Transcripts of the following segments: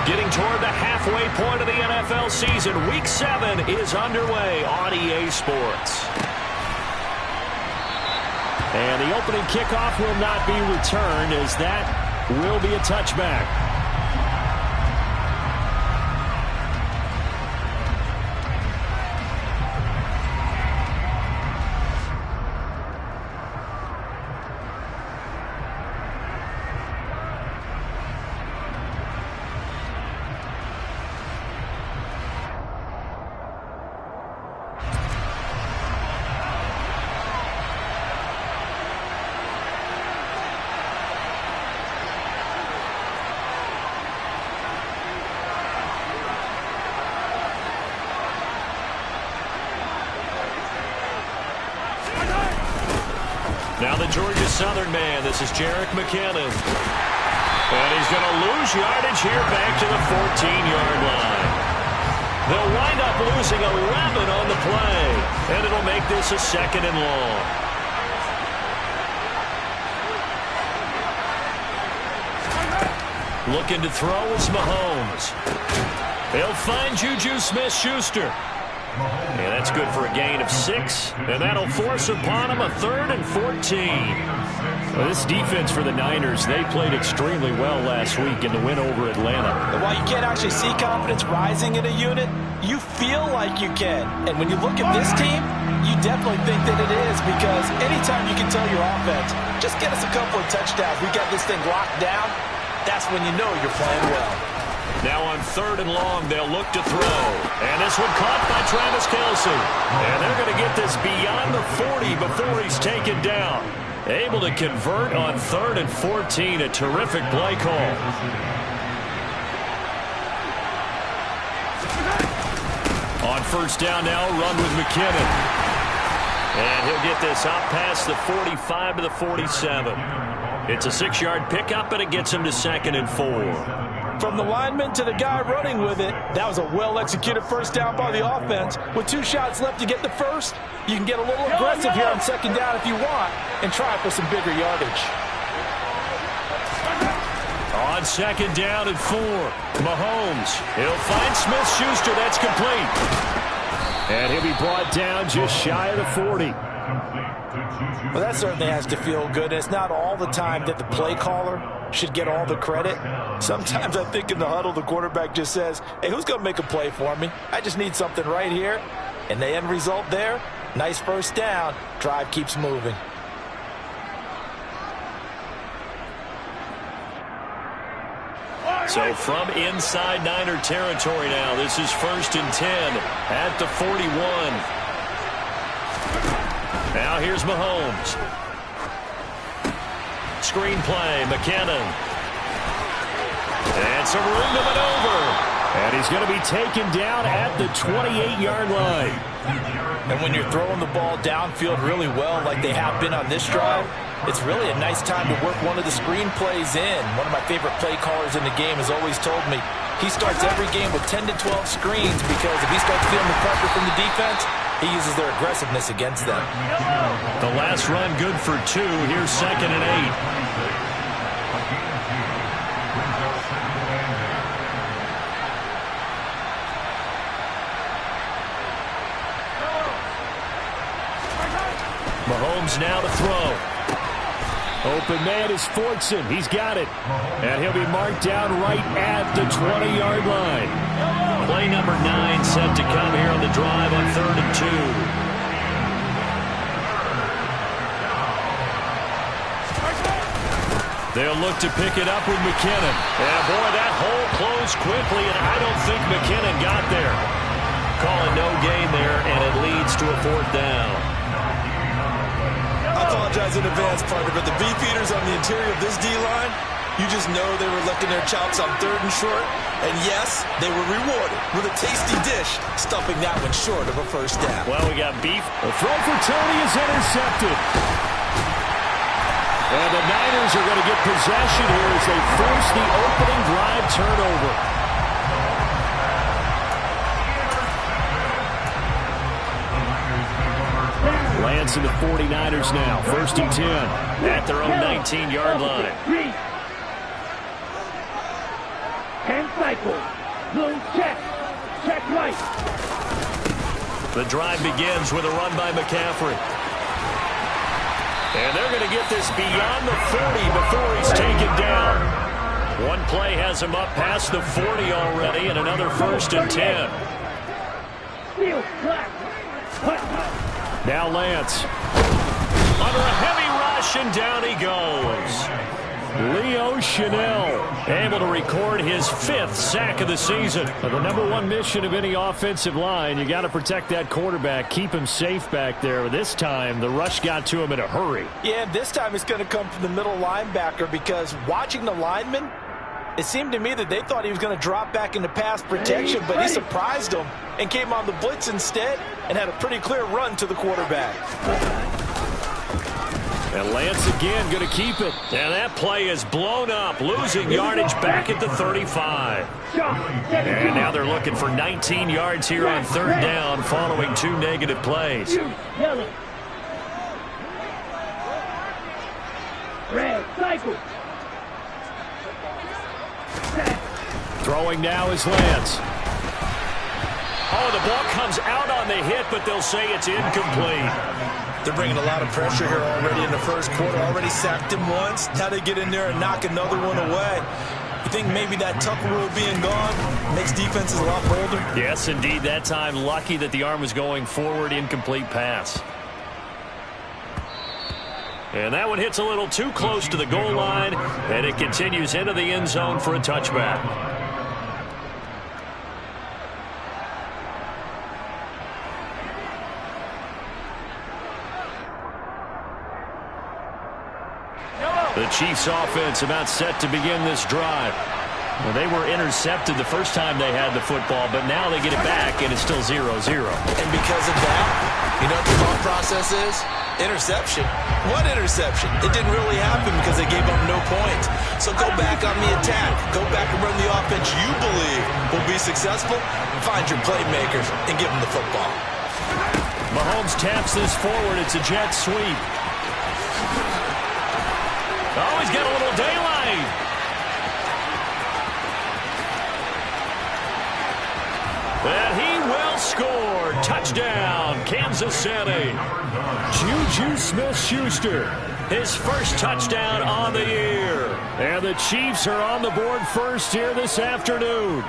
Getting toward the halfway point of the NFL season. Week 7 is underway on EA Sports. And the opening kickoff will not be returned, as that will be a touchback. Now the Georgia Southern man. This is Jerick McKinnon. And he's going to lose yardage here back to the 14-yard line. They'll wind up losing 11 on the play. And it'll make this a 2nd and long. Looking to throw is Mahomes. He'll find Juju Smith-Schuster. And that's good for a gain of 6. And that'll force upon him a 3rd and 14. Well, this defense for the Niners, they played extremely well last week in the win over Atlanta. And while you can't actually see confidence rising in a unit, you feel like you can. And when you look at this team, you definitely think that it is, because anytime you can tell your offense, just get us a couple of touchdowns, we got this thing locked down, that's when you know you're playing well. Now on 3rd and long, they'll look to throw. And this one caught by Travis Kelce. And they're going to get this beyond the 40 before he's taken down. Able to convert on 3rd and 14. A terrific play call. On 1st down now, run with McKinnon. And he'll get this out past the 45 to the 47. It's a 6-yard pickup, and it gets him to 2nd and 4. From the lineman to the guy running with it, that was a well-executed first down by the offense. With 2 shots left to get the first, you can get a little aggressive here on 2nd down if you want and try for some bigger yardage. On 2nd down and 4, Mahomes. He'll find Smith-Schuster. That's complete. And he'll be brought down just shy of the 40. Well, that certainly has to feel good. It's not all the time that the play caller should get all the credit. Sometimes I think in the huddle, the quarterback just says, hey, who's going to make a play for me? I just need something right here. And the end result there, nice first down. Drive keeps moving. So from inside Niner territory now, this is 1st and 10 at the 41. Now here's Mahomes. Screen play, McKinnon. And some room to maneuver. And he's going to be taken down at the 28-yard line. And when you're throwing the ball downfield really well like they have been on this drive, it's really a nice time to work one of the screen plays in. One of my favorite play callers in the game has always told me he starts every game with 10 to 12 screens, because if he starts feeling the pressure from the defense, he uses their aggressiveness against them. The last run good for 2. Here's 2nd and 8. Mahomes now to throw. Open man is Fortson. He's got it. And he'll be marked down right at the 20-yard line. Play number 9 set to come here on the drive on 3rd and 2. They'll look to pick it up with McKinnon. And boy, that hole closed quickly, and I don't think McKinnon got there. Calling no gain there, and it leads to a 4th down. I apologize in advance, partner, but the beefeaters on the interior of this D-line, you just know they were licking their chops on 3rd and short. And yes, they were rewarded with a tasty dish, stuffing that one short of a first down. Well, we got beef. The throw for Tony is intercepted. And the Niners are going to get possession here as they force the opening drive turnover. Lands in the 49ers now. 1st and 10 at their own 19-yard line. 10 cycles. Blue check. Check right. The drive begins with a run by McCaffrey. And they're going to get this beyond the 40 before he's taken down. One play has him up past the 40 already, and another 1st and 10. Now Lance. Under a heavy rush, and down he goes. Leo Chanel able to record his 5th sack of the season. The #1 mission of any offensive line, you got to protect that quarterback, keep him safe back there. This time, the rush got to him in a hurry. Yeah, this time it's going to come from the middle linebacker, because watching the lineman, it seemed to me that they thought he was going to drop back into pass protection, but he surprised them and came on the blitz instead and had a pretty clear run to the quarterback. And Lance again going to keep it. And that play is blown up, losing yardage back at the 35. And now they're looking for 19 yards here on 3rd down following 2 negative plays. Red cycle. Throwing now is Lance. Oh, the ball comes out on the hit, but they'll say it's incomplete. They're bringing a lot of pressure here already in the 1st quarter. Already sacked him once. Now they get in there and knock another one away. You think maybe that tuck rule being gone makes defenses a lot bolder? Yes, indeed. That time, lucky that the arm was going forward. Incomplete pass. And that one hits a little too close to the goal line, and it continues into the end zone for a touchback. The Chiefs offense about set to begin this drive. Well, they were intercepted the first time they had the football, but now they get it back, and it's still 0-0. And because of that, you know what the thought process is? Interception. What interception? It didn't really happen because they gave up no points. So go back on the attack. Go back and run the offense you believe will be successful. Find your playmakers and give them the football. Mahomes taps this forward. It's a jet sweep. Oh, he's got a little daylight. And he will score. Touchdown, Kansas City. Juju Smith-Schuster, his first touchdown on the year. And the Chiefs are on the board first here this afternoon.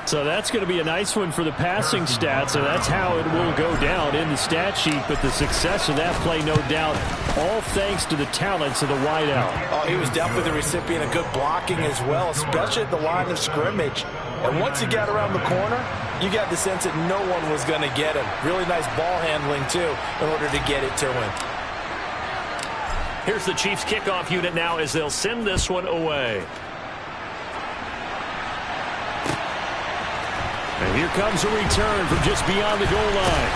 So that's going to be a nice one for the passing stats, and that's how it will go down in the stat sheet. But the success of that play, no doubt, all thanks to the talents of the wideout. Oh, he was definitely the recipient of good blocking as well, especially at the line of scrimmage. And once he got around the corner, you got the sense that no one was going to get him. Really nice ball handling, too, in order to get it to him. Here's the Chiefs kickoff unit now as they'll send this one away. And here comes a return from just beyond the goal line.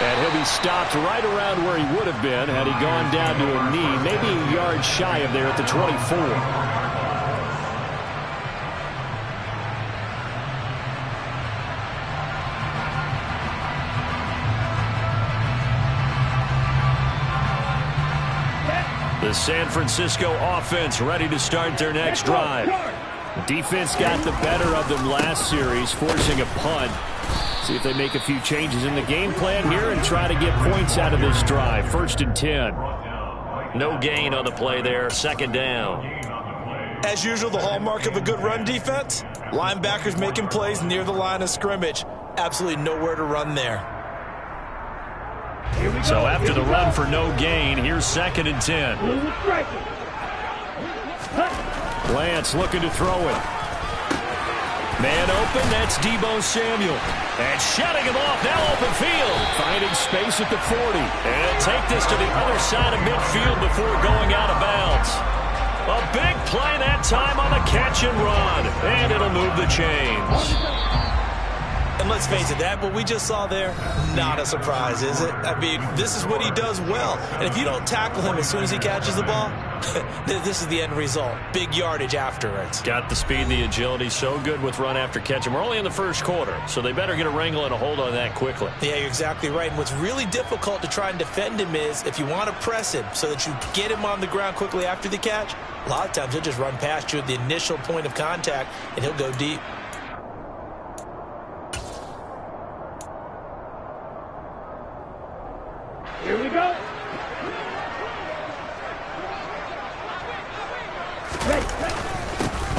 And he'll be stopped right around where he would have been had he gone down to a knee, maybe a yard shy of there at the 24. The San Francisco offense ready to start their next drive. The defense got the better of them last series, forcing a punt. See if they make a few changes in the game plan here and try to get points out of this drive. 1st and 10. No gain on the play there. 2nd down. As usual, the hallmark of a good run defense, linebackers making plays near the line of scrimmage. Absolutely nowhere to run there. So after the run for no gain, here's 2nd and 10. Lance looking to throw it. Man open, that's Deebo Samuel. And shutting him off, now open field. Finding space at the 40. And take this to the other side of midfield before going out of bounds. A big play that time on the catch and run. And it'll move the chains. And let's face it, that what we just saw there, not a surprise, is it? I mean, this is what he does well. And if you don't tackle him as soon as he catches the ball, this is the end result. Big yardage afterwards. Got the speed, the agility, so good with run after catch. And we're only in the first quarter, so they better get a wrangle and a hold on that quickly. Yeah, you're exactly right. And what's really difficult to try and defend him is if you want to press him so that you get him on the ground quickly after the catch, a lot of times he'll just run past you at the initial point of contact, and he'll go deep. Here we go.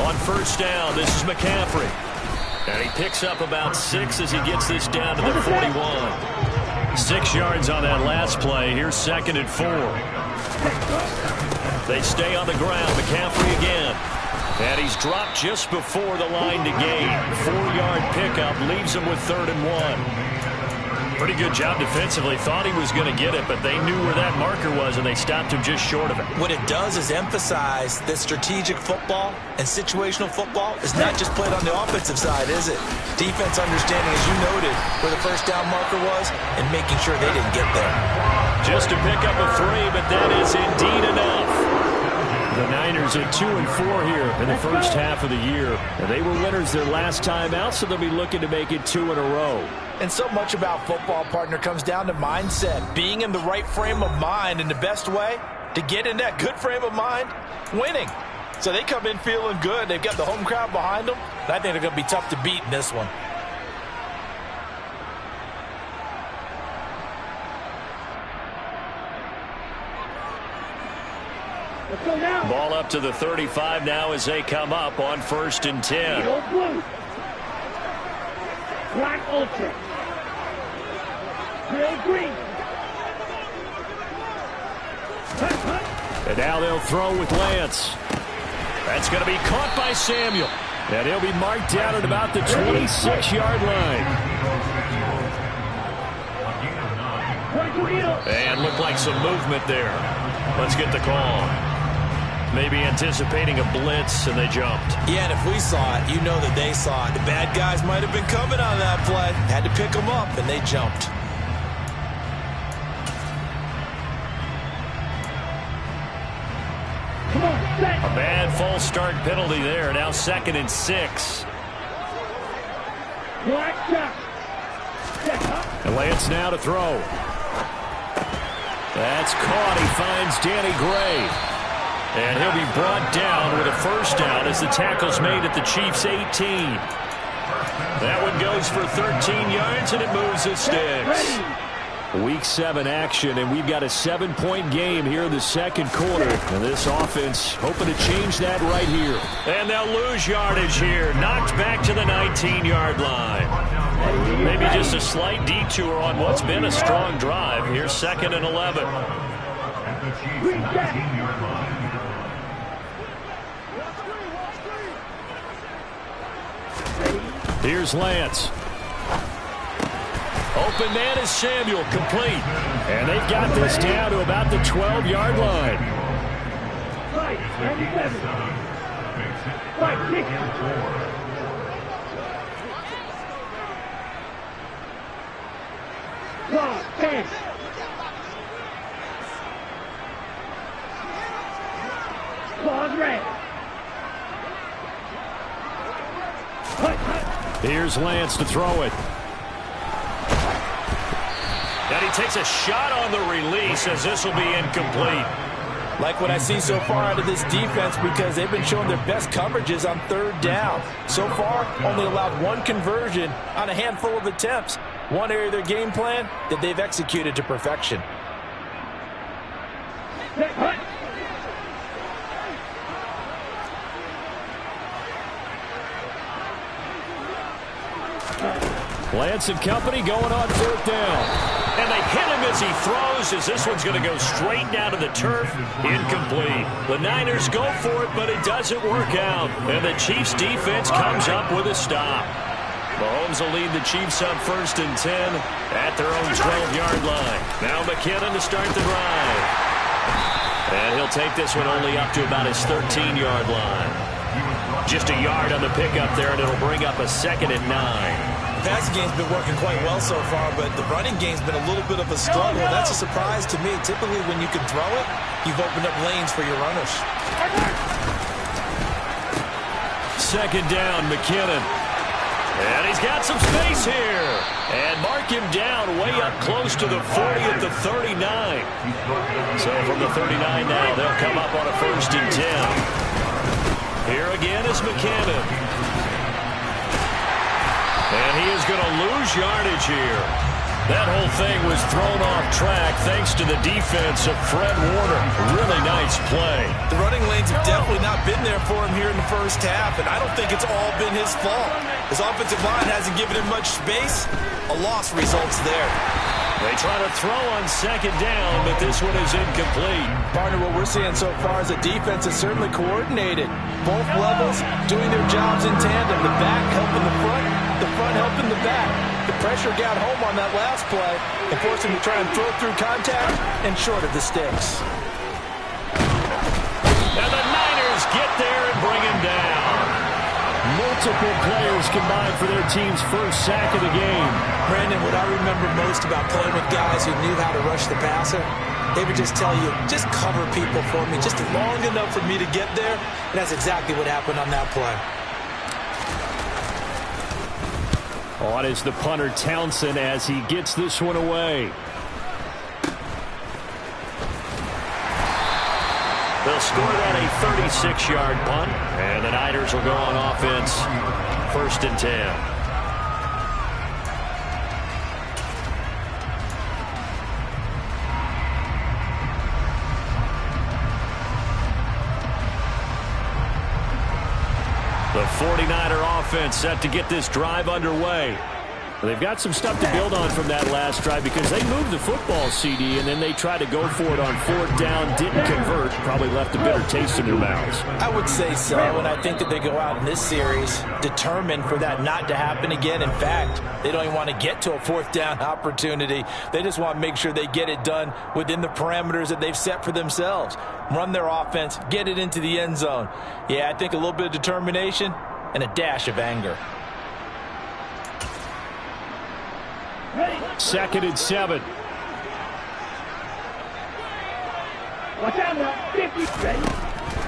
On first down, this is McCaffrey. And he picks up about 6 as he gets this down to the 41. 6 yards on that last play. Here's 2nd and 4. They stay on the ground. McCaffrey again. And he's dropped just before the line to gain. 4-yard pickup leaves him with 3rd and 1. Pretty good job defensively. Thought he was going to get it, but they knew where that marker was, and they stopped him just short of it. What it does is emphasize that strategic football and situational football is not just played on the offensive side, is it? Defense understanding, as you noted, where the first down marker was and making sure they didn't get there. Just to pick up a 3, but that is indeed enough. The Niners at 2 and 4 here in the first half of the year. And they were winners their last time out, so they'll be looking to make it 2 in a row. And so much about football, partner, comes down to mindset. Being in the right frame of mind, and the best way to get in that good frame of mind, winning. So they come in feeling good. They've got the home crowd behind them. And I think they're going to be tough to beat in this one. Ball up to the 35 now as they come up on 1st and 10. Blue. Black Ultra. Gray Green. And now they'll throw with Lance. That's going to be caught by Samuel. And he'll be marked down at about the 26-yard line. And looked like some movement there. Let's get the call. Maybe anticipating a blitz, and they jumped. Yeah, and if we saw it, you know that they saw it. The bad guys might have been coming on that play. Had to pick them up, and they jumped. Come on, set. A bad false start penalty there. Now 2nd and 6. Black shot. And Lance now to throw. That's caught. He finds Danny Gray. And he'll be brought down with a first down as the tackle's made at the Chiefs' 18. That one goes for 13 yards, and it moves the sticks. Week 7 action, and we've got a 7-point game here in the second quarter. And this offense hoping to change that right here. And they'll lose yardage here. Knocked back to the 19-yard line. Maybe just a slight detour on what's been a strong drive. Here's 2nd and 11. Here's Lance. Open man is Samuel, complete. And they've got this down to about the 12-yard line. 5-7. 5-6. Claw, 10. Claws red. Here's Lance to throw it. And he takes a shot on the release as this will be incomplete. Like what I see so far out of this defense because they've been showing their best coverages on 3rd down. So far, only allowed 1 conversion on a handful of attempts. One area of their game plan that they've executed to perfection. Lance and company going on 4th down. And they hit him as he throws, as this one's going to go straight down to the turf. Incomplete. The Niners go for it, but it doesn't work out. And the Chiefs defense comes up with a stop. Mahomes will lead the Chiefs up 1st and 10 at their own 12-yard line. Now McKinnon to start the drive. And he'll take this one only up to about his 13-yard line. Just a yard on the pickup there, and it'll bring up a 2nd and 9. passing game's been working quite well so far, but the running game's been a little bit of a struggle. That's a surprise to me. Typically, when you can throw it, you've opened up lanes for your runners. Second down, McKinnon. And he's got some space here. And mark him down way up close to the 40 at the 39. So from the 39 now, they'll come up on a 1st and 10. Here again is McKinnon. And he is going to lose yardage here. That whole thing was thrown off track thanks to the defense of Fred Warner. Really nice play. The running lanes have definitely not been there for him here in the first half, and I don't think it's all been his fault. His offensive line hasn't given him much space. A loss results there. They try to throw on 2nd down, but this one is incomplete. Partner, what we're seeing so far is the defense is certainly coordinated. Both levels doing their jobs in tandem. The back helping the front helping the back. The pressure got home on that last play and forced him to try and throw through contact and short of the sticks. And the Niners get there and bring him down. Multiple players combined for their team's first sack of the game. Brandon, what I remember most about playing with guys who knew how to rush the passer, they would just tell you, just cover people for me, just long enough for me to get there. And that's exactly what happened on that play. On is the punter Townsend as he gets this one away. They'll score that a 36-yard punt, and the Niners will go on offense 1st and 10. The 49er offense set to get this drive underway. They've got some stuff to build on from that last drive because they moved the football, CD, and then they tried to go for it on 4th down, didn't convert, probably left a bitter taste in their mouths. I would say so, and I think that they go out in this series determined for that not to happen again. In fact, they don't even want to get to a 4th down opportunity. They just want to make sure they get it done within the parameters that they've set for themselves. Run their offense, get it into the end zone. Yeah, I think a little bit of determination and a dash of anger. 2nd and 7. Watch out now. 50. Ready?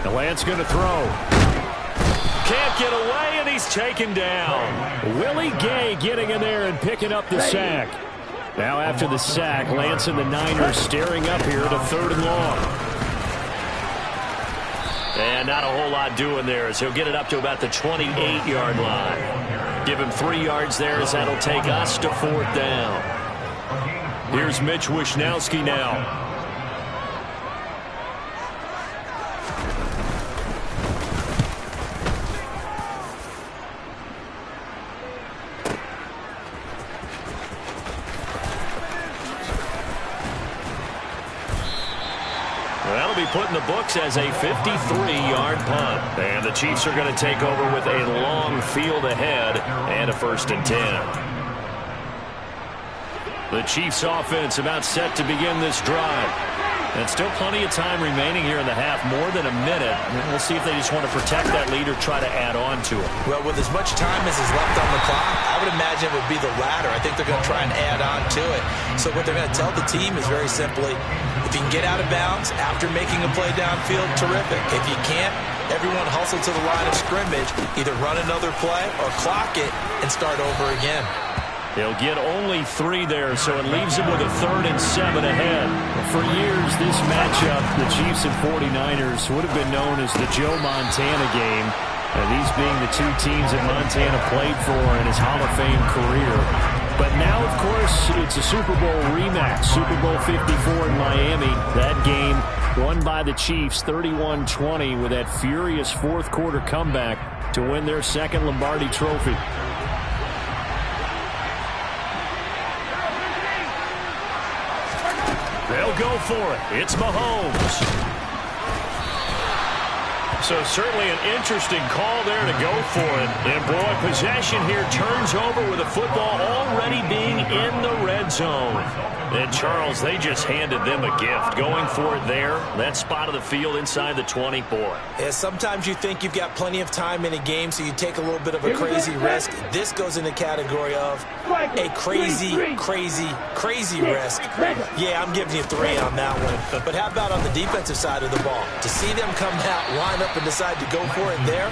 The Lance going to throw. Can't get away, and he's taken down. Willie Gay getting in there and picking up the sack. Now after the sack, Lance and the Niners staring up here at a 3rd and long. And not a whole lot doing there as he'll get it up to about the 28-yard line. Give him 3 yards there as that'll take us to 4th down. Here's Mitch Wishnowski now. That'll be put in the books as a 53-yard punt. And the Chiefs are going to take over with a long field ahead and a 1st and 10. The Chiefs offense about set to begin this drive. And still plenty of time remaining here in the half, more than a minute. We'll see if they just want to protect that lead or try to add on to it. Well, with as much time as is left on the clock, I would imagine it would be the latter. I think they're going to try and add on to it. So what they're going to tell the team is very simply, if you can get out of bounds after making a play downfield, terrific. If you can't, everyone hustle to the line of scrimmage, either run another play or clock it and start over again. They'll get only 3 there, so it leaves them with a 3rd and 7 ahead. For years, this matchup, the Chiefs and 49ers, would have been known as the Joe Montana game. And these being the 2 teams that Montana played for in his Hall of Fame career. But now, of course, it's a Super Bowl rematch. Super Bowl 54 in Miami. That game won by the Chiefs 31-20 with that furious 4th quarter comeback to win their 2nd Lombardi trophy. They'll go for it. It's Mahomes. So certainly an interesting call there to go for it. And boy, possession here turns over with the football already being in the red zone. And Charles, they just handed them a gift. Going for it there, that spot of the field inside the 20, boy. Yeah, sometimes you think you've got plenty of time in a game, so you take a little bit of a crazy risk. This goes in the category of a crazy risk. Yeah, I'm giving you 3 on that one. But how about on the defensive side of the ball? To see them come out, line up, and decide to go for it there,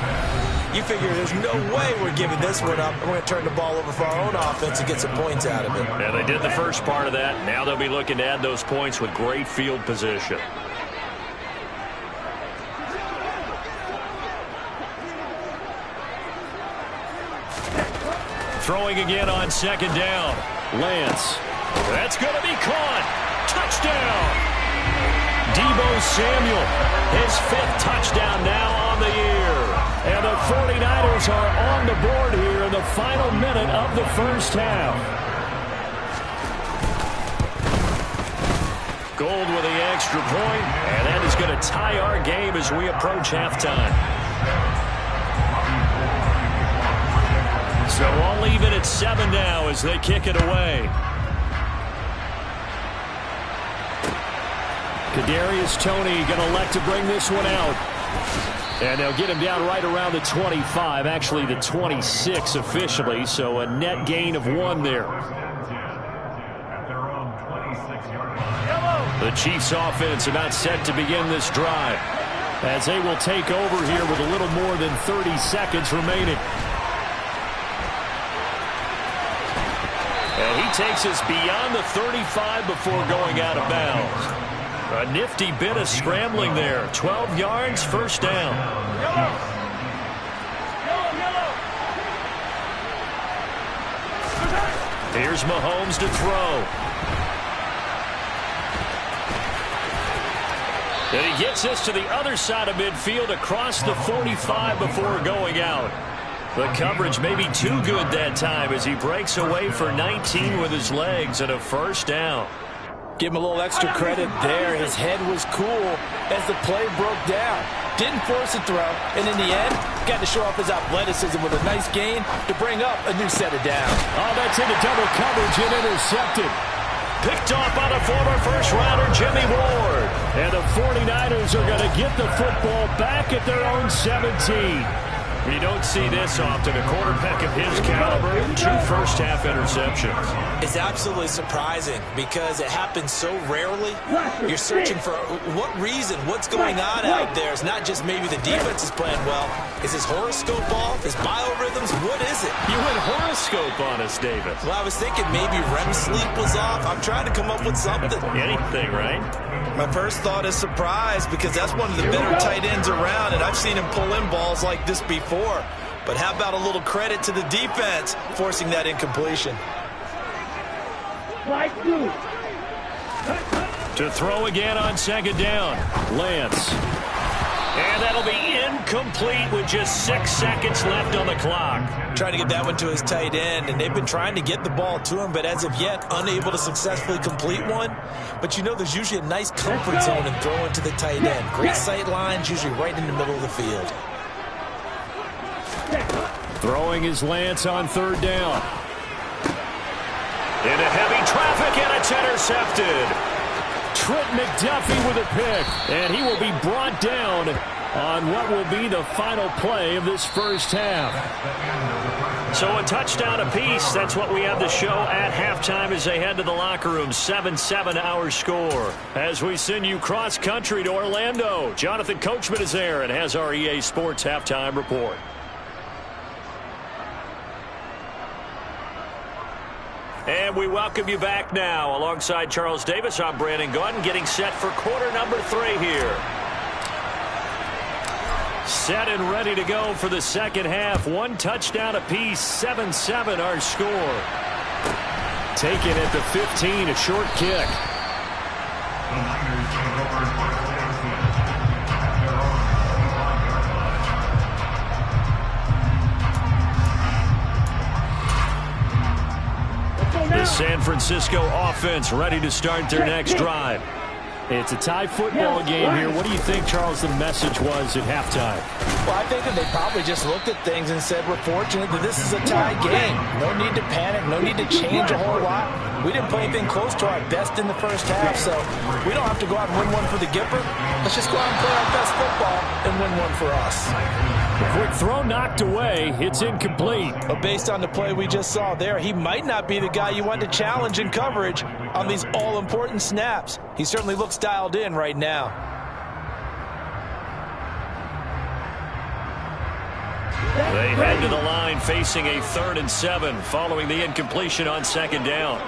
you figure there's no way we're giving this one up. We're going to turn the ball over for our own offense and get some points out of it. Yeah, they did the first part of that. Now they'll be looking to add those points with great field position. Throwing again on second down. Lance. That's going to be caught. Touchdown. Deebo Samuel, his 5th touchdown now on the year. And the 49ers are on the board here in the final minute of the first half. Gold with the extra point, and that is going to tie our game as we approach halftime. So I'll leave it at 7 now as they kick it away. Kadarius Toney going to elect to bring this one out. And they'll get him down right around the 25, actually the 26 officially, so a net gain of 1 there. The Chiefs offense about set to begin this drive as they will take over here with a little more than 30 seconds remaining. And he takes us beyond the 35 before going out of bounds. A nifty bit of scrambling there. 12 yards, first down. Here's Mahomes to throw. And he gets us to the other side of midfield across the 45 before going out. The coverage may be too good that time as he breaks away for 19 with his legs and a first down. Give him a little extra credit there. His head was cool as the play broke down. Didn't force a throw, and in the end, got to show off his athleticism with a nice gain to bring up a new set of downs. Oh, that's into double coverage and intercepted. Picked off by the former first-rounder Jimmy Ward. And the 49ers are going to get the football back at their own 17. You don't see this often. A quarterback of his caliber, 2 first-half interceptions. It's absolutely surprising because it happens so rarely. You're searching for what reason, what's going on out there. It's not just maybe the defense is playing well. Is his horoscope off? His biorhythms? What is it? You went horoscope on us, David. Well, I was thinking maybe REM sleep was off. I'm trying to come up with something. Anything, right? My first thought is surprise because that's one of the better tight ends around, and I've seen him pull in balls like this before. But how about a little credit to the defense forcing that incompletion? To throw again on second down. Lance. And that'll be incomplete with just 6 seconds left on the clock. Trying to get that one to his tight end, and they've been trying to get the ball to him, but as of yet, unable to successfully complete one. But you know there's usually a nice comfort zone in throwing to the tight end. Great sight lines, usually right in the middle of the field. Throwing is Lance on third down. Into heavy traffic, and it's intercepted. Trent McDuffie with a pick, and he will be brought down on what will be the final play of this first half. So a touchdown apiece. That's what we have to show at halftime as they head to the locker room. 7-7 our score. As we send you cross-country to Orlando, Jonathan Coachman is there and has our EA Sports halftime report. And we welcome you back now. Alongside Charles Davis, I'm Brandon Gaudin, getting set for quarter number 3 here. Set and ready to go for the second half. 1 touchdown apiece, 7-7 our score. Taken at the 15, a short kick. The San Francisco offense ready to start their next drive. It's a tie football game here. What do you think, Charles, the message was at halftime? Well, I think that they probably just looked at things and said, we're fortunate that this is a tie game. No need to panic. No need to change a whole lot. We didn't play anything close to our best in the first half, so we don't have to go out and win one for the Gipper. Let's just go out and play our best football and win one for us. The quick throw knocked away. It's incomplete. But based on the play we just saw there, he might not be the guy you want to challenge in coverage on these all-important snaps. He certainly looks dialed in right now. They head to the line facing a 3rd and 7 following the incompletion on 2nd down.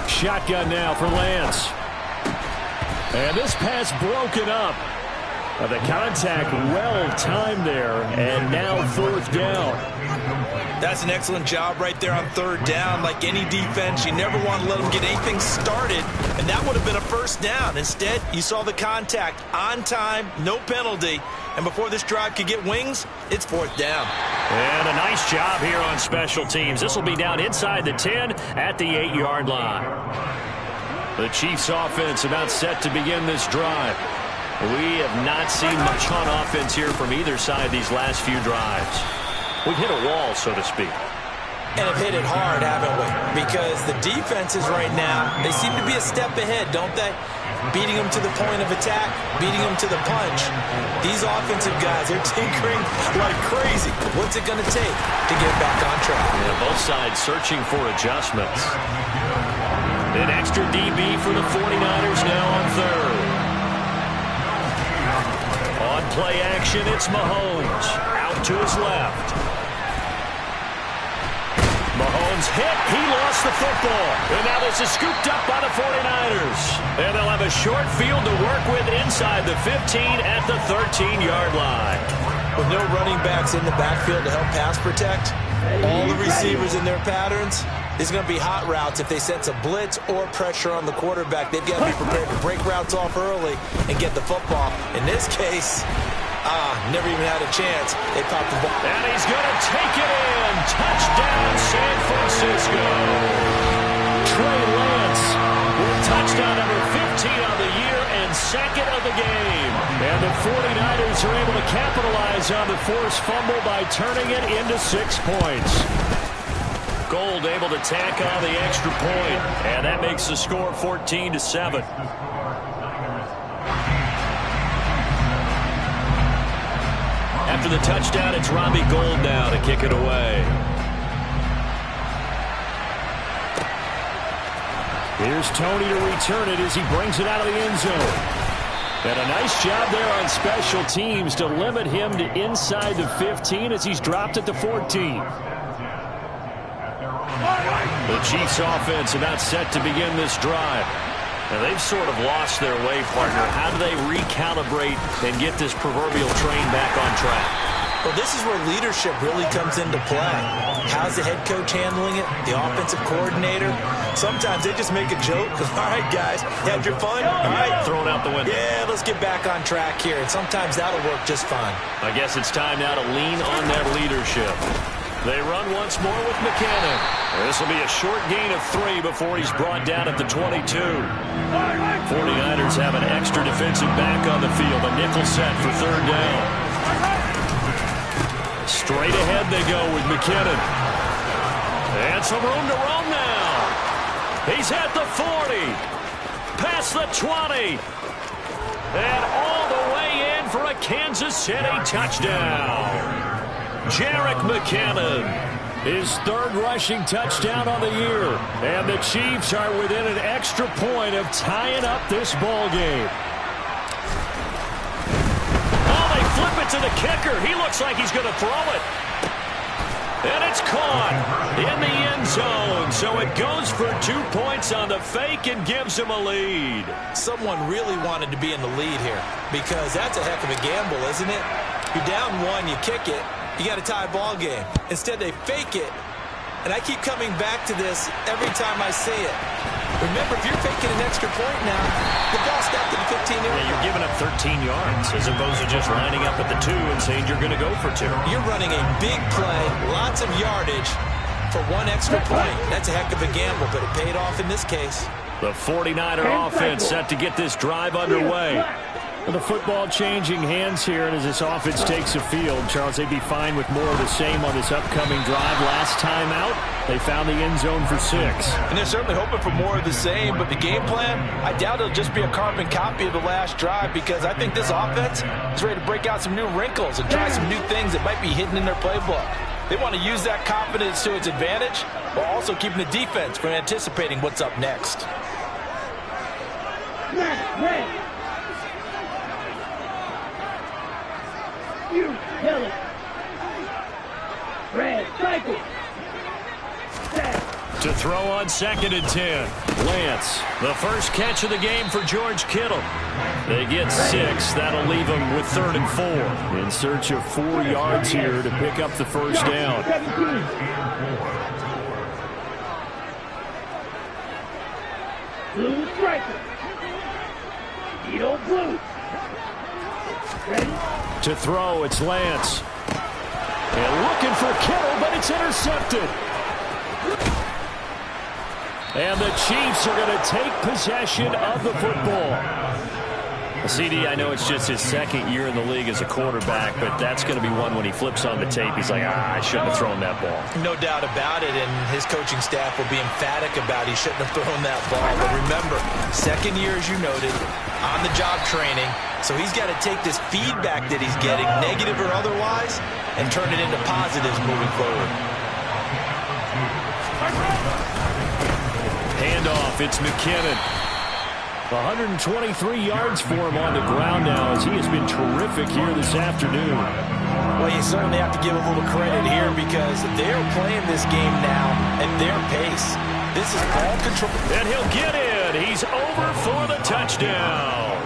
Shotgun now for Lance. And this pass broken up. The contact well timed there, and now 4th down. That's an excellent job right there on 3rd down. Like any defense, you never want to let them get anything started, and that would have been a 1st down. Instead, you saw the contact on time, no penalty, and before this drive could get wings, it's 4th down. And a nice job here on special teams. This will be down inside the 10 at the 8-yard line. The Chiefs offense about set to begin this drive. We have not seen much on offense here from either side these last few drives. We've hit a wall, so to speak. And have hit it hard, haven't we? Because the defenses right now, they seem to be a step ahead, don't they? Beating them to the point of attack, beating them to the punch. These offensive guys, they're tinkering like crazy. What's it going to take to get back on track? Yeah, both sides searching for adjustments. An extra DB for the 49ers now on 3rd. On play action, it's Mahomes. Out to his left. Mahomes hit. He lost the football. And now this is scooped up by the 49ers. And they'll have a short field to work with inside the 15 at the 13-yard line. With no running backs in the backfield to help pass protect, all the receivers in their patterns, it's going to be hot routes if they sense a blitz or pressure on the quarterback. They've got to be prepared to break routes off early and get the football. In this case, never even had a chance. They popped the ball. And he's going to take it in. Touchdown, San Francisco. Trey Lance with touchdown number 15 on the year and 2nd of the game. And the 49ers are able to capitalize on the forced fumble by turning it into 6 points. Gold able to tack on the extra point, and that makes the score 14-7. After the touchdown, it's Robbie Gould now to kick it away. Here's Tony to return it as he brings it out of the end zone. And a nice job there on special teams to limit him to inside the 15 as he's dropped at the 14. The Chiefs offense about set to begin this drive. Now they've sort of lost their way, partner. How do they recalibrate and get this proverbial train back on track? Well, this is where leadership really comes into play. How's the head coach handling it? The offensive coordinator? Sometimes they just make a joke. All right, guys, you had your fun? All right. Throw it out the window. Yeah, let's get back on track here. And sometimes that'll work just fine. I guess it's time now to lean on that leadership. They run once more with McKinnon. This will be a short gain of 3 before he's brought down at the 22. 49ers have an extra defensive back on the field. A nickel set for 3rd down. Straight ahead they go with McKinnon. And some room to roam now. He's at the 40. Past the 20. And all the way in for a Kansas City touchdown. Jerick McKinnon, his 3rd rushing touchdown on the year. And the Chiefs are within an extra point of tying up this ball game. Oh, they flip it to the kicker. He looks like he's going to throw it. And it's caught in the end zone. So it goes for 2 points on the fake and gives him a lead. Someone really wanted to be in the lead here because that's a heck of a gamble, isn't it? You're down 1, you kick it. You got a tie ball game. Instead, they fake it. And I keep coming back to this every time I see it. Remember, if you're faking an extra point now, the ball's snapped to the 15-yard line. Yeah, you're giving up 13 yards as opposed to just lining up at the 2 and saying you're going to go for 2. You're running a big play, lots of yardage for one extra point. That's a heck of a gamble, but it paid off in this case. The 49er offense set to get this drive underway. The football changing hands here, and as this offense takes the field, Charles, they'd be fine with more of the same on this upcoming drive. Last time out, they found the end zone for 6. And they're certainly hoping for more of the same, but the game plan, I doubt it'll just be a carbon copy of the last drive, because I think this offense is ready to break out some new wrinkles and try some new things that might be hidden in their playbook. They want to use that confidence to its advantage, while also keeping the defense from anticipating what's up next. You kill it. Red cycle. To throw on 2nd and 10. Lance, the first catch of the game for George Kittle. They get 6. That'll leave them with 3rd and 4. In search of 4 yards here to pick up the first down. 17. Blue striker. Edo blue. Ready? To throw, it's Lance. And looking for Kittle, but it's intercepted. And the Chiefs are going to take possession of the football. CD, I know it's just his 2nd year in the league as a quarterback, but that's going to be one when he flips on the tape. He's like, I shouldn't have thrown that ball. No doubt about it, and his coaching staff will be emphatic about he shouldn't have thrown that ball. But remember, 2nd year, as you noted, on-the-job training, so he's got to take this feedback that he's getting, negative or otherwise, and turn it into positives moving forward. Handoff, it's McKinnon. 123 yards for him on the ground now, as he has been terrific here this afternoon. Well, you certainly have to give a little credit here, because they're playing this game now at their pace. This is ball control. And he'll get in. He's over for the touchdown.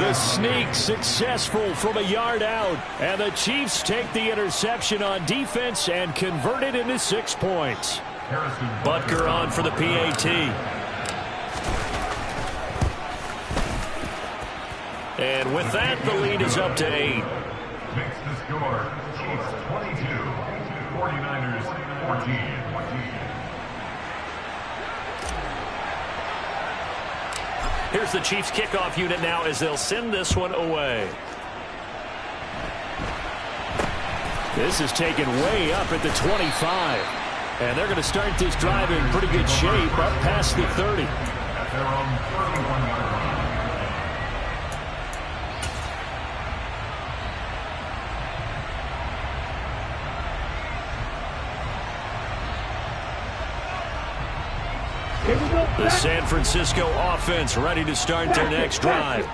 The sneak successful from a yard out. And the Chiefs take the interception on defense and convert it into 6 points. Butker on for the PAT. And with that, the lead is up to 8. Makes the score Chiefs 22, 49ers 14. Here's the Chiefs kickoff unit now as they'll send this one away. This is taken way up at the 25. And they're going to start this drive in pretty good shape up past the 30. At their own 31-yard line. The San Francisco offense ready to start their next drive.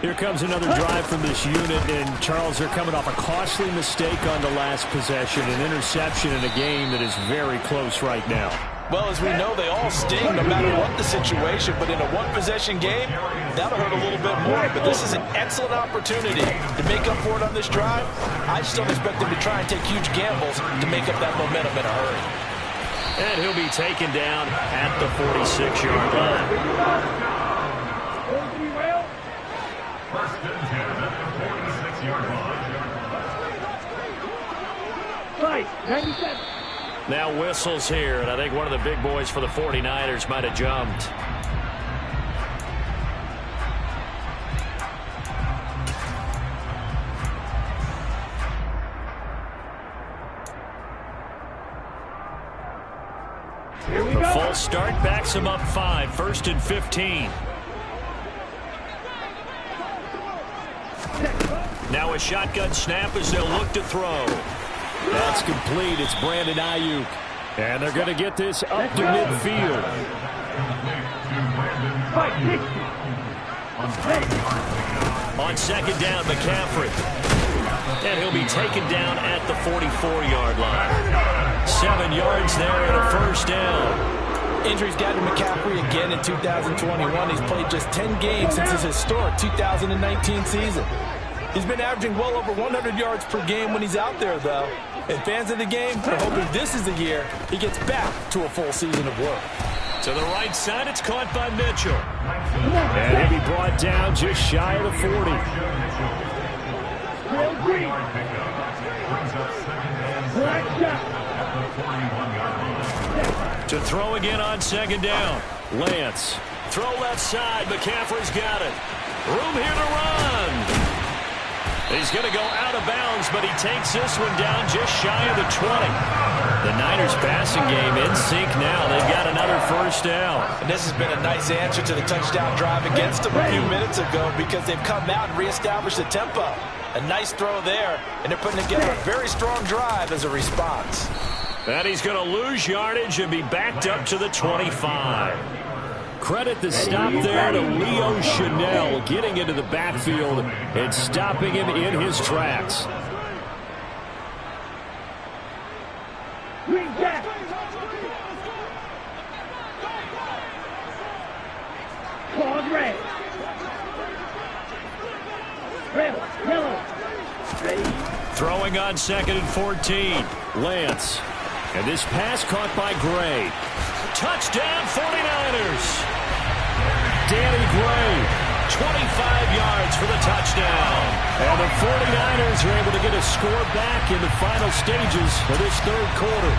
Here comes another drive from this unit, and Charles, they're coming off a costly mistake on the last possession, an interception in a game that is very close right now. Well, as we know, they all sting no matter what the situation, but in a one-possession game, that'll hurt a little bit more. But this is an excellent opportunity to make up for it on this drive. I just don't expect them to try and take huge gambles to make up that momentum in a hurry. And he'll be taken down at the 46-yard line. First and 10 at the 46-yard line. Right, 97. Now whistles here, and I think one of the big boys for the 49ers might have jumped. The full start backs him up 5, 1st and 15. Now a shotgun snap as they'll look to throw. That's complete. It's Brandon Ayuk. And they're going to get this up to midfield. On 2nd down, McCaffrey. And he'll be taken down at the 44-yard line. 7 yards there and a first down. Injuries got to McCaffrey again in 2021. He's played just 10 games since his historic 2019 season. He's been averaging well over 100 yards per game when he's out there, though. And fans of the game are hoping this is the year he gets back to a full season of work. To the right side, it's caught by Mitchell. And he'll be brought down just shy of the 40. 3-yard pickup. Brings up second and 7 at the 41-yard line. To throw again on second down. Lance. Throw left side. McCaffrey's got it. Room here to run. He's going to go out of bounds, but he takes this one down just shy of the 20. The Niners passing game in sync now. They've got another first down. And this has been a nice answer to the touchdown drive against them a few minutes ago because they've come out and reestablished the tempo. A nice throw there, and they're putting together a very strong drive as a response. And he's going to lose yardage and be backed up to the 25. Credit the stop there to Leo Chanel getting into the backfield and stopping him in his tracks. Throwing on second and 14. Lance. And this pass caught by Gray. Touchdown 49ers. Danny Gray, 25 yards for the touchdown. And the 49ers are able to get a score back in the final stages of this third quarter.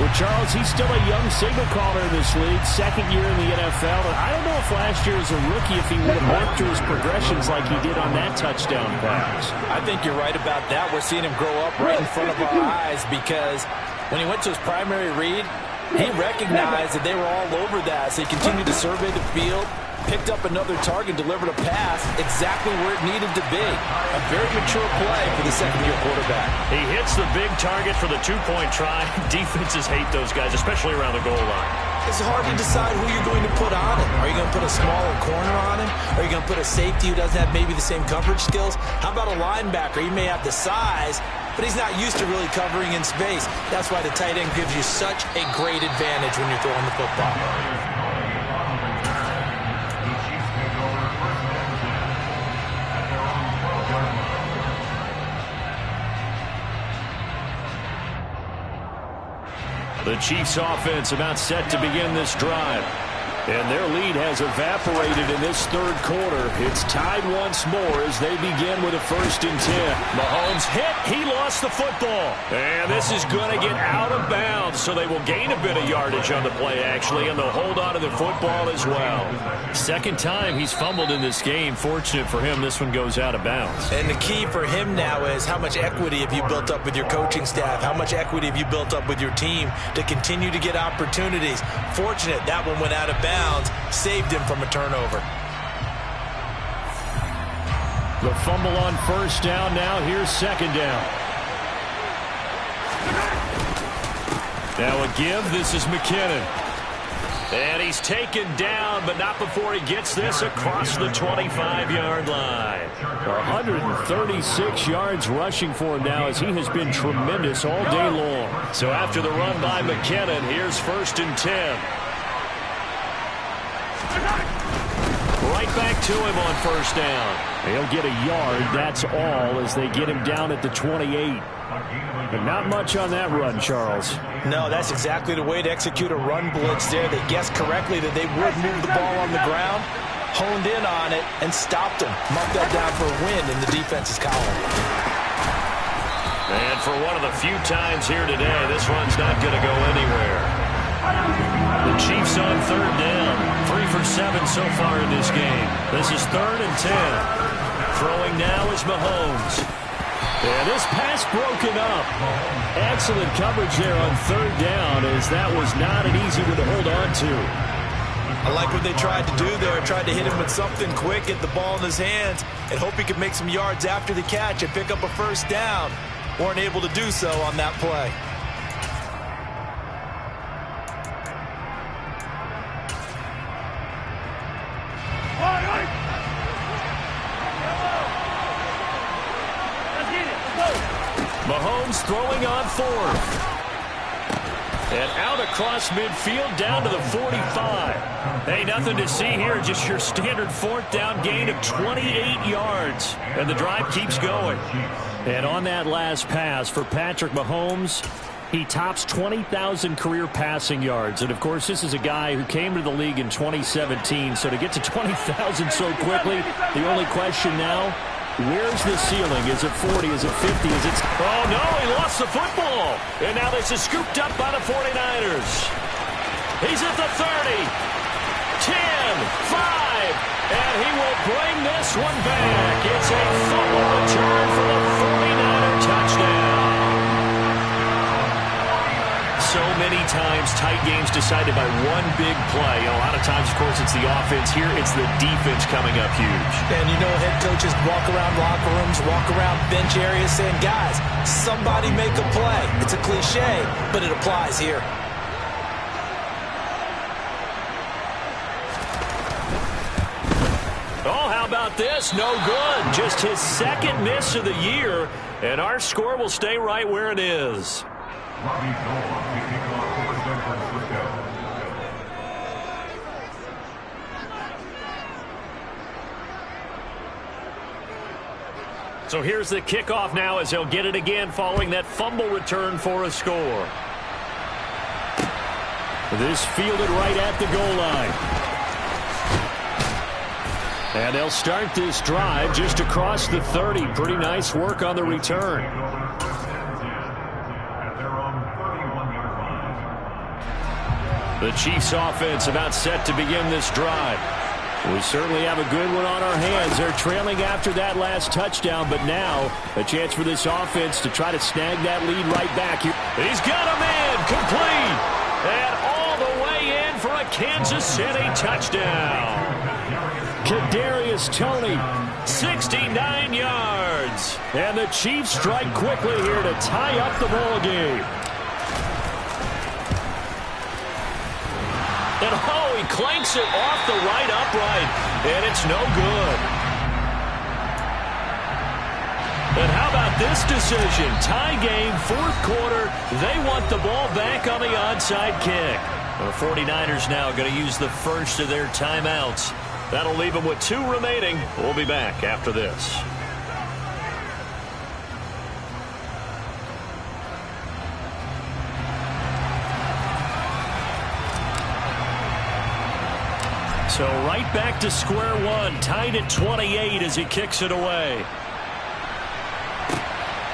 Well, Charles, he's still a young signal caller in this league, second year in the NFL. And I don't know if last year as a rookie, if he would have worked through his progressions like he did on that touchdown pass. I think you're right about that. We're seeing him grow up right in front of our eyes because when he went to his primary read, he recognized that they were all over that. So he continued to survey the field, picked up another target, delivered a pass exactly where it needed to be. A very mature play for the second-year quarterback. He hits the big target for the two-point try. Defenses hate those guys, especially around the goal line. It's hard to decide who you're going to put on him. Are you going to put a smaller corner on him? Are you going to put a safety who doesn't have maybe the same coverage skills? How about a linebacker? He may have the size, but he's not used to really covering in space. That's why the tight end gives you such a great advantage when you're throwing the football. The Chiefs offense about set to begin this drive. And their lead has evaporated in this third quarter. It's tied once more as they begin with a 1st and 10. Mahomes hit. He lost the football. And this is going to get out of bounds, so they will gain a bit of yardage on the play, actually, and they'll hold on to the football as well. Second time he's fumbled in this game. Fortunate for him, this one goes out of bounds. And the key for him now is how much equity have you built up with your coaching staff? How much equity have you built up with your team to continue to get opportunities? Fortunate that one went out of bounds. Saved him from a turnover. The fumble on first down. Now here's second down. Now a give. This is McKinnon. And he's taken down, but not before he gets this across the 25-yard line. 136 yards rushing for him now as he has been tremendous all day long. So after the run by McKinnon, here's 1st and 10. Right back to him on first down. He'll get a yard, that's all, as they get him down at the 28. But not much on that run, Charles. No, that's exactly the way to execute a run blitz there. They guessed correctly that they would move the ball on the ground, honed in on it, and stopped him. Marked that down for a win in the defense's column. And for one of the few times here today, this run's not going to go anywhere. The Chiefs on third down. 3 for 7 so far in this game. This is 3rd and 10. Throwing now is Mahomes. And this pass broken up. Excellent coverage there on third down, as that was not an easy one to hold on to. I like what they tried to do there. Tried to hit him with something quick, get the ball in his hands, and hope he could make some yards after the catch and pick up a first down. Weren't able to do so on that play. Mahomes throwing on 4th. And out across midfield down to the 45. Hey, nothing to see here. Just your standard 4th down gain of 28 yards. And the drive keeps going. And on that last pass for Patrick Mahomes, he tops 20,000 career passing yards. And, of course, this is a guy who came to the league in 2017. So to get to 20,000 so quickly, the only question now, Where's the ceiling? Is it 40? Is it 50? Is it... Oh, no, he lost the football. And now this is scooped up by the 49ers. He's at the 30. 10, 5, and he will bring this one back. It's a fumble return for the 49er touchdown. So many times, tight games decided by one big play. A lot of times, of course, it's the offense. Here, it's the defense coming up huge. And you know, head coaches walk around locker rooms, walk around bench areas saying, guys, somebody make a play. It's a cliche, but it applies here. Oh, how about this? No good. Just his second miss of the year, and our score will stay right where it is. So here's the kickoff now as he'll get it again following that fumble return for a score. This fielded right at the goal line. And they'll start this drive just across the 30. Pretty nice work on the return. The Chiefs offense about set to begin this drive. We certainly have a good one on our hands. They're trailing after that last touchdown, but now a chance for this offense to try to snag that lead right back here. He's got him in, complete, and all the way in for a Kansas City touchdown. Kadarius Toney, 69 yards. And the Chiefs strike quickly here to tie up the ball game. And oh, he clanks it off the right upright, and it's no good. And how about this decision? Tie game, fourth quarter. They want the ball back on the onside kick. The 49ers now going to use the first of their timeouts. That'll leave them with 2 remaining. We'll be back after this. So right back to square one, tied at 28 as he kicks it away.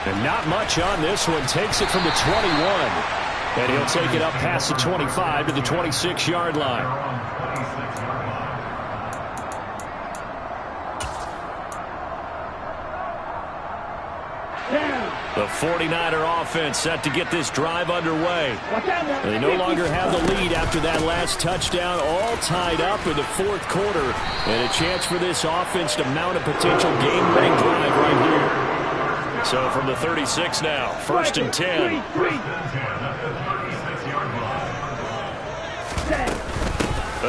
And not much on this one. Takes it from the 21. And he'll take it up past the 25 to the 26-yard line. The 49er offense set to get this drive underway. They no longer have the lead after that last touchdown, all tied up in the fourth quarter. And a chance for this offense to mount a potential game-winning drive right here. So from the 36 now, 1st and 10.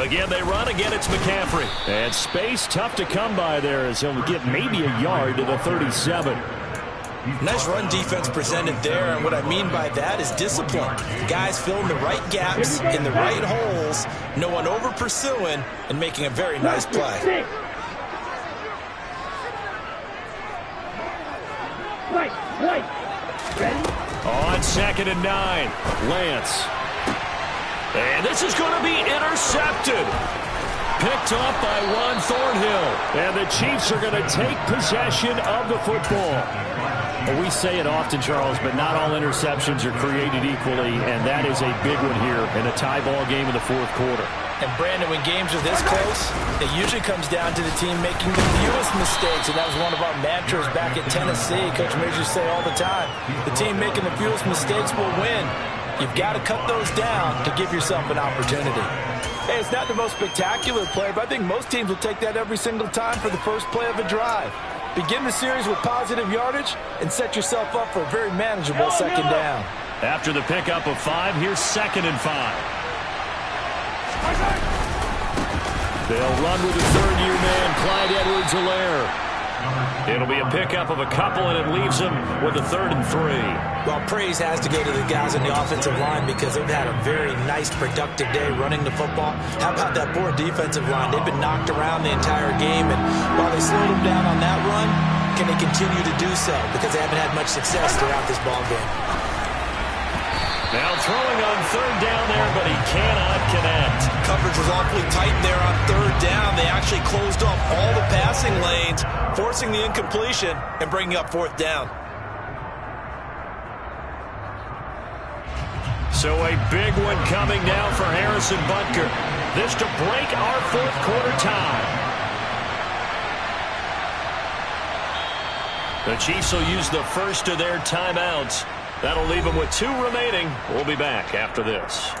Again, they run. Again, it's McCaffrey. And space tough to come by there as he'll get maybe a yard to the 37. Nice run defense presented there, and what I mean by that is discipline. Guys filling the right gaps in the right holes, no one over pursuing, and making a very nice play. On 2nd and 9, Lance. And this is going to be intercepted. Picked off by Juan Thornhill. And the Chiefs are going to take possession of the football. Well, we say it often, Charles, but not all interceptions are created equally, and that is a big one here in a tie ball game in the fourth quarter. And, Brandon, when games are this close, it usually comes down to the team making the fewest mistakes, and that was one of our mantras back at Tennessee. Coach Majors say all the time, the team making the fewest mistakes will win. You've got to cut those down to give yourself an opportunity. Hey, it's not the most spectacular play, but I think most teams will take that every single time for the first play of a drive. Begin the series with positive yardage and set yourself up for a very manageable second down. After the pickup of 5, here's 2nd and 5. They'll run with the third-year man, Clyde Edwards-Helaire. It'll be a pickup of a couple, and it leaves them with a 3rd and 3. Well, praise has to go to the guys on the offensive line because they've had a very nice, productive day running the football. How about that poor defensive line? They've been knocked around the entire game, and while they slowed them down on that run, can they continue to do so? Because they haven't had much success throughout this ball game. Now throwing on 3rd down there, but he cannot connect. Coverage was awfully tight there on 3rd down. They actually closed off all the passing lanes, correct, forcing the incompletion and bringing up 4th down. So a big one coming now for Harrison Butker. This to break our 4th quarter tie. The Chiefs will use the first of their timeouts. That'll leave them with 2 remaining. We'll be back after this.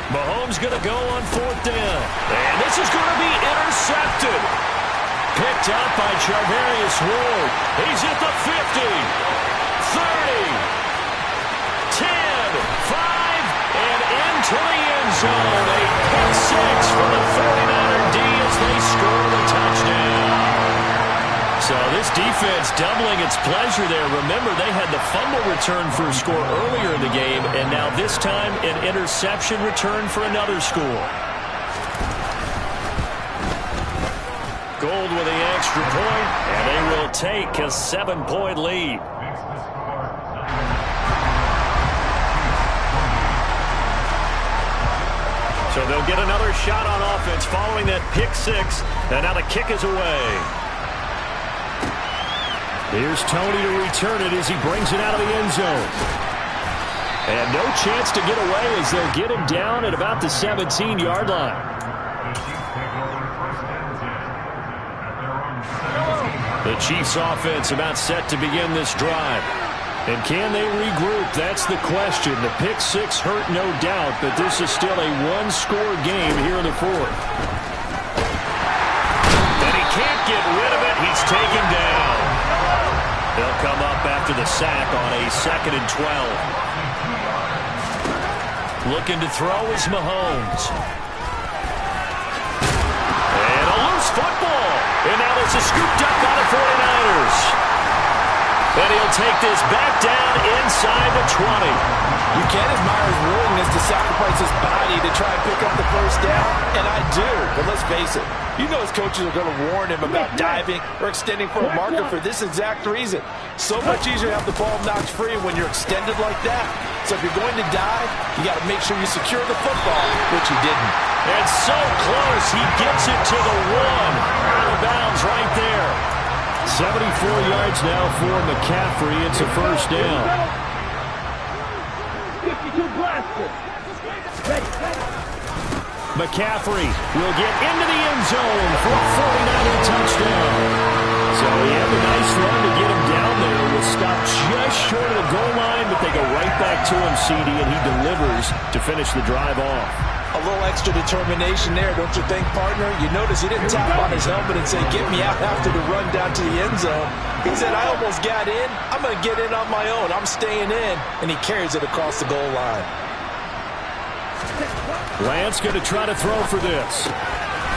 Mahomes going to go on 4th down. And this is going to be intercepted. Picked up by Charvarius Ward. He's at the 50, 30, 10, 5, and into the end zone. A pick 6 for the 49er D as they score the touchdown. So this defense doubling its pleasure there. Remember, they had the fumble return for a score earlier in the game, and now this time an interception return for another score. Gold with the extra point, and they will take a 7-point lead. So they'll get another shot on offense following that pick 6, and now the kick is away. Here's Tony to return it as he brings it out of the end zone. And no chance to get away as they'll get him down at about the 17-yard line. The Chiefs offense about set to begin this drive. And can they regroup? That's the question. The pick 6 hurt, no doubt, but this is still a one-score game here in the 4th. And he can't get rid of it. He's taken down. They'll come up after the sack on a 2nd and 12. Looking to throw is Mahomes. And a loose football. And now this is scooped up by the 49ers. And he'll take this back down inside the 20. You can't admire his willingness to sacrifice his body to try and pick up the 1st down, and I do. But let's face it, you know his coaches are going to warn him about diving or extending for a marker for this exact reason. So much easier to have the ball knocked free when you're extended like that. So if you're going to dive, you got to make sure you secure the football, which he didn't. And so close, he gets it to the 1. Out of bounds right there. 74 yards now for McCaffrey. It's a 1st down. 52 blaster. McCaffrey will get into the end zone for a 49er touchdown. So he had a nice run to get him down there. Was stopped just short of the goal line, but they go right back to him, CD, and he delivers to finish the drive off. A little extra determination there, don't you think, partner? You notice he didn't tap on his helmet and say, get me out after the run down to the end zone. He said, I almost got in. I'm going to get in on my own. I'm staying in. And he carries it across the goal line. Lance going to try to throw for this.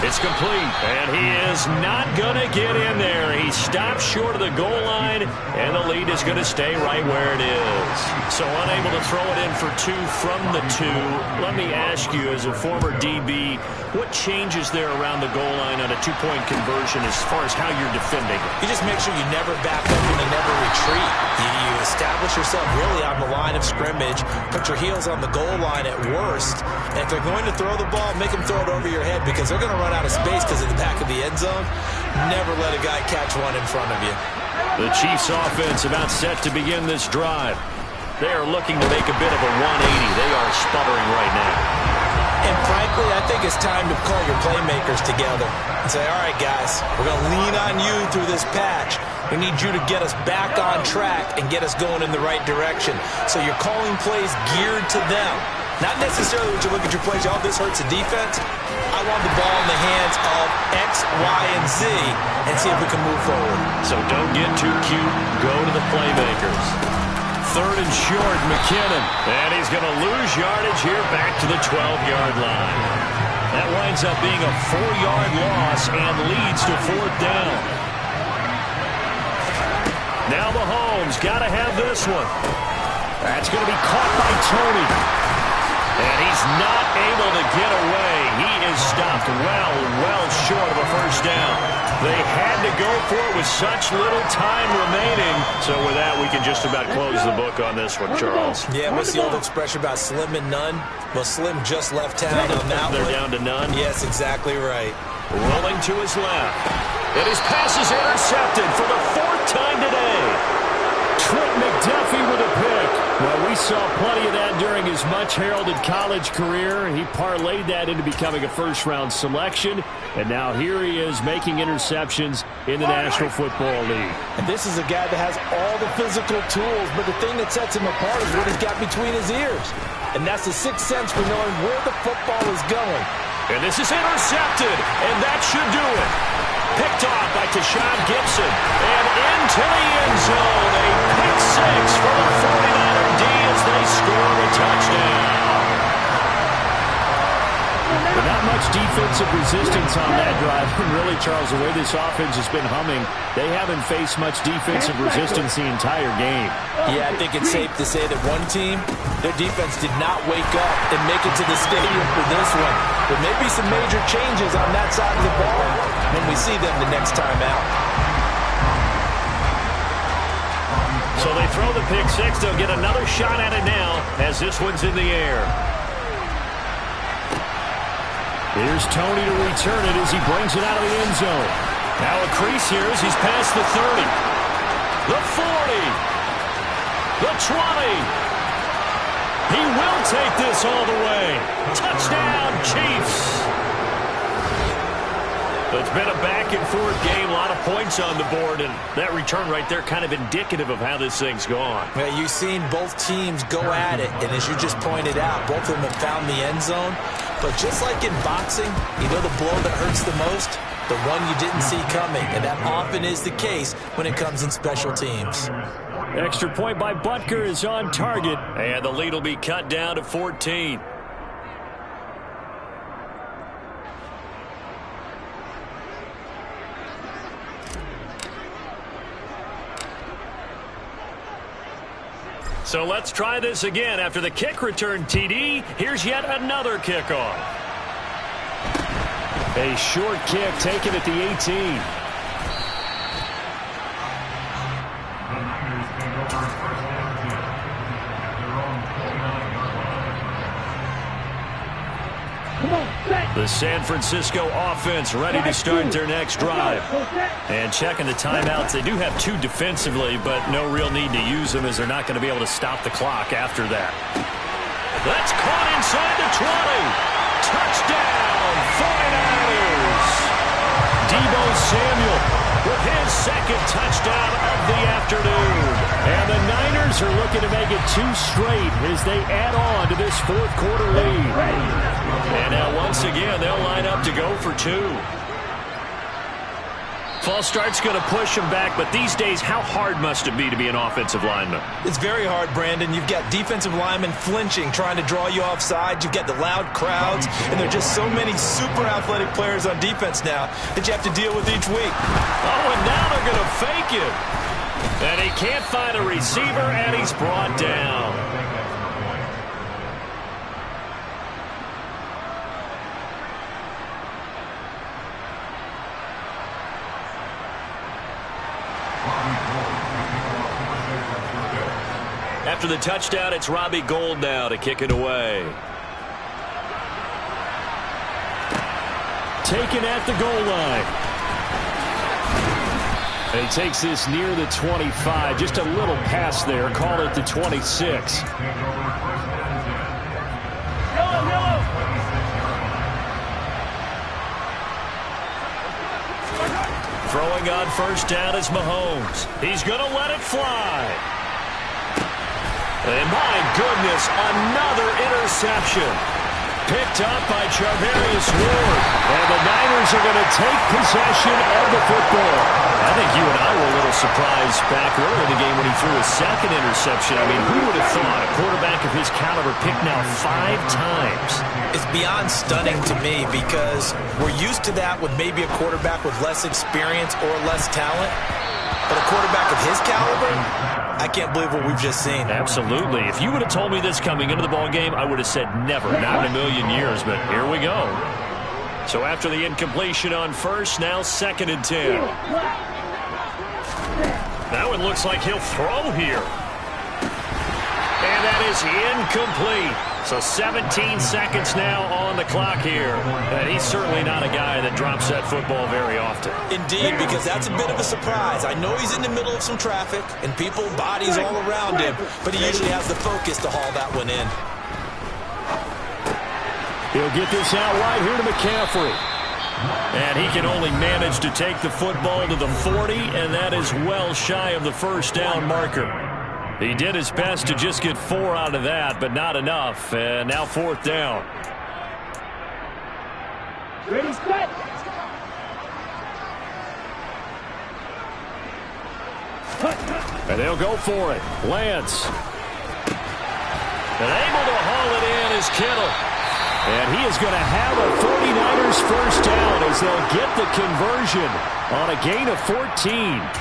It's complete, and he is not going to get in there. He stops short of the goal line, and the lead is going to stay right where it is. So unable to throw it in for 2 from the 2. Let me ask you, as a former DB, what changes there around the goal line on a 2-point conversion as far as how you're defending? You just make sure you never back up and you never retreat. You establish yourself really on the line of scrimmage, put your heels on the goal line at worst, and if they're going to throw the ball, make them throw it over your head because they're going to run out of space because of the back of the end zone. Never let a guy catch one in front of you. The Chiefs offense about set to begin this drive. They are looking to make a bit of a 180. They are sputtering right now. And frankly, I think it's time to call your playmakers together and say, all right, guys, we're going to lean on you through this patch. We need you to get us back on track and get us going in the right direction. So you're calling plays geared to them. Not necessarily when you look at your plays, oh, this hurts the defense. I want the ball in the hands of X, Y, and Z and see if we can move forward. So don't get too cute. Go to the playmakers. 3rd and short, McKinnon. And he's going to lose yardage here back to the 12-yard line. That winds up being a 4-yard loss and leads to 4th down. Now Mahomes got to have this one. That's going to be caught by Tony. And he's not able to get away. He is stopped well short of a first down. They had to go for it with such little time remaining. So with that, we can just about close the book on this one, Charles. Yeah, what's the old expression about slim and none? Well, Slim just left town on that one. They're down to none? Yes, exactly right. Rolling to his left. And his pass is intercepted for the 4th time today. Trent McDuffie with a pick. Well, we saw plenty of that during his much-heralded college career. He parlayed that into becoming a first-round selection. And now here he is making interceptions in the National Football League. And this is a guy that has all the physical tools, but the thing that sets him apart is what he's got between his ears. And that's the sixth sense for knowing where the football is going. And this is intercepted, and that should do it. Picked off by Tashawn Gibson, and into the end zone. A pick six for the 49er D as they score a touchdown. But not much defensive resistance on that drive. And really, Charles, the way this offense has been humming, they haven't faced much defensive resistance the entire game. Yeah, I think it's safe to say that one team, their defense did not wake up and make it to the stadium for this one. There may be some major changes on that side of the ball when we see them the next time out. So they throw the pick six. They'll get another shot at it now as this one's in the air. Here's Tony to return it as he brings it out of the end zone. Now a crease here as he's past the 30. The 40. The 20. He will take this all the way. Touchdown, Chiefs. It's been a back-and-forth game, a lot of points on the board, and that return right there kind of indicative of how this thing's gone. Well, you've seen both teams go at it, and as you just pointed out, both of them have found the end zone. But just like in boxing, you know the blow that hurts the most? The one you didn't see coming, and that often is the case when it comes in special teams. Extra point by Butker is on target. And the lead will be cut down to 14. So let's try this again. After the kick return TD, here's yet another kickoff. A short kick taken at the 18. The Niners take over first down 10 at their own 49-yard line. The San Francisco offense ready to start their next drive. And checking the timeouts, they do have two defensively, but no real need to use them as they're not going to be able to stop the clock after that. That's caught inside the 20. Touchdown, 49ers. Deebo Samuel with his second touchdown of the afternoon. And the Niners are looking to make it two straight as they add on to this fourth quarter lead. And now once again, they'll line up to go for two. False start's going to push him back, but these days, how hard must it be to be an offensive lineman? It's very hard, Brandon. You've got defensive linemen flinching, trying to draw you offside. You've got the loud crowds, and there are just so many super athletic players on defense now that you have to deal with each week. Oh, and now they're going to fake it. And he can't find a receiver, and he's brought down. After the touchdown, it's Robbie Gould now to kick it away. Taken at the goal line. And he takes this near the 25. Just a little pass there. Call it the 26. Throwing on first down is Mahomes. He's going to let it fly. And my goodness, another interception. Picked up by Charvarius Ward. And the Niners are going to take possession of the football. I think you and I were a little surprised back earlier in the game when he threw his second interception. I mean, who would have thought a quarterback of his caliber picked now 5 times? It's beyond stunning to me because we're used to that with maybe a quarterback with less experience or less talent. But a quarterback of his caliber, I can't believe what we've just seen. Absolutely. If you would have told me this coming into the ball game, I would have said never, not in a million years, but here we go. So after the incompletion on first, now 2nd and 10. Now it looks like he'll throw here. And that is incomplete. So 17 seconds now on the clock here. And he's certainly not a guy that drops that football very often. Indeed, because that's a bit of a surprise. I know he's in the middle of some traffic and people, bodies all around him, but he usually has the focus to haul that one in. He'll get this out right here to McCaffrey. And he can only manage to take the football to the 40, and that is well shy of the first down marker. He did his best to just get 4 out of that, but not enough. And now 4th down. Ready, set. And they'll go for it. Lance. And able to haul it in is Kittle. And he is going to have a 49ers first down as they'll get the conversion on a gain of 14.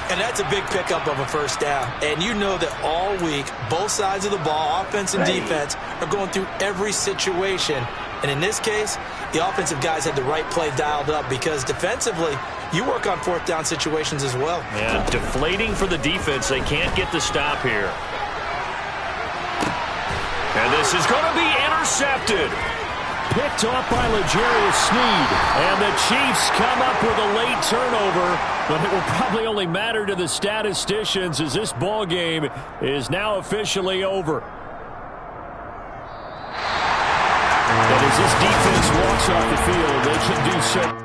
And that's a big pickup of a first down. And you know that all week, both sides of the ball, offense and defense, are going through every situation. And in this case, the offensive guys had the right play dialed up because defensively, you work on 4th down situations as well. Yeah, deflating for the defense. They can't get the stop here. And this is going to be intercepted. Picked off by L'Jarius Sneed. And the Chiefs come up with a late turnover, but it will probably only matter to the statisticians as this ball game is now officially over. And as this defense walks off the field, they can do so.